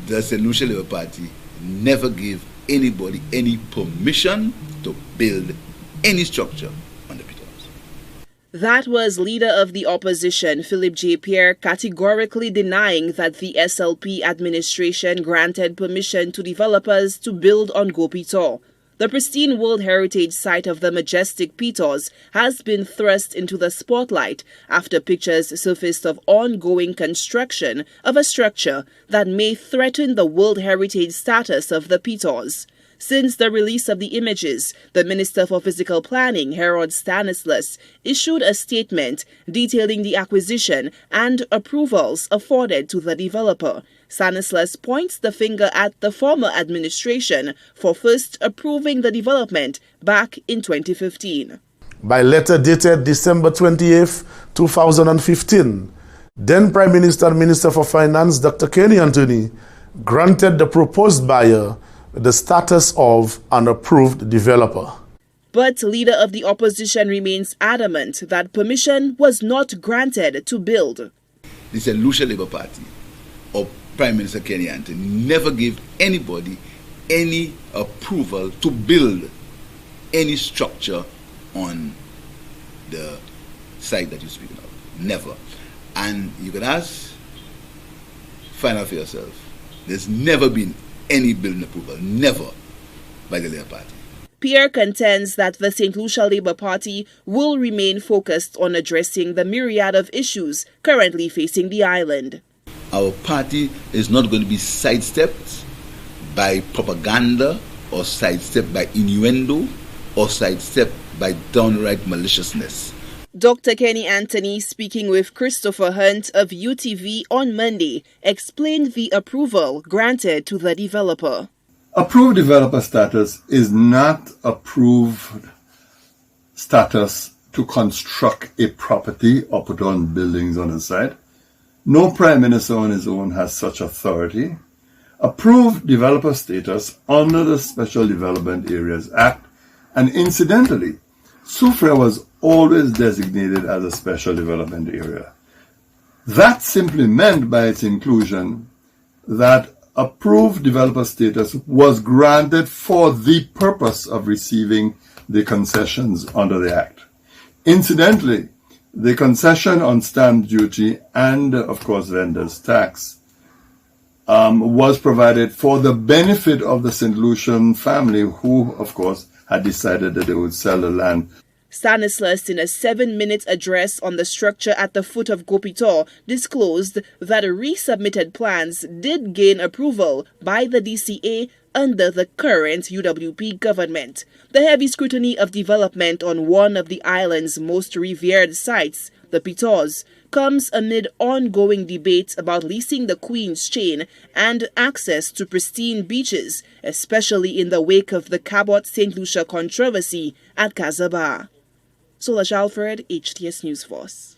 the St. Lucia Labour Party never gave anybody any permission to build any structure on the Pitons. That was leader of the opposition, Philip J. Pierre, categorically denying that the SLP administration granted permission to developers to build on Gros Piton. The pristine World Heritage Site of the majestic Pitons has been thrust into the spotlight after pictures surfaced of ongoing construction of a structure that may threaten the World Heritage status of the Pitons. Since the release of the images, the Minister for Physical Planning, Harold Stanislas, issued a statement detailing the acquisition and approvals afforded to the developer. Stanislas points the finger at the former administration for first approving the development back in 2015. By letter dated December 28, 2015, then Prime Minister and Minister for Finance, Dr. Kenny Anthony, granted the proposed buyer the status of an approved developer. But leader of the opposition remains adamant that permission was not granted to build. The St. Lucia Labour Party or Prime Minister Kenny Anthony never gave anybody any approval to build any structure on the site that you're speaking of. Never. And you can find out for yourself. There's never been any building approval, never, by the Labour Party. Pierre contends that the St. Lucia Labour Party will remain focused on addressing the myriad of issues currently facing the island. Our party is not going to be sidestepped by propaganda or sidestepped by innuendo or sidestepped by downright maliciousness. Dr. Kenny Anthony, speaking with Christopher Hunt of UTV on Monday, explained the approval granted to the developer. Approved developer status is not approved status to construct a property or put on buildings on the site. No Prime Minister on his own has such authority. Approved developer status under the Special Development Areas Act, and incidentally, Soufrière was always designated as a special development area. That simply meant by its inclusion that approved developer status was granted for the purpose of receiving the concessions under the Act. Incidentally, the concession on stamp duty and, of course, vendors' tax was provided for the benefit of the St. Lucian family who, of course, had decided that they would sell the land. Stanislas, in a 7-minute address on the structure at the foot of Gros Piton, disclosed that resubmitted plans did gain approval by the DCA under the current UWP government. The heavy scrutiny of development on one of the island's most revered sites, the Pitons, comes amid ongoing debates about leasing the Queen's Chain and access to pristine beaches, especially in the wake of the Cabot St. Lucia controversy at Casabah. Solange Alfred, HTS News Force.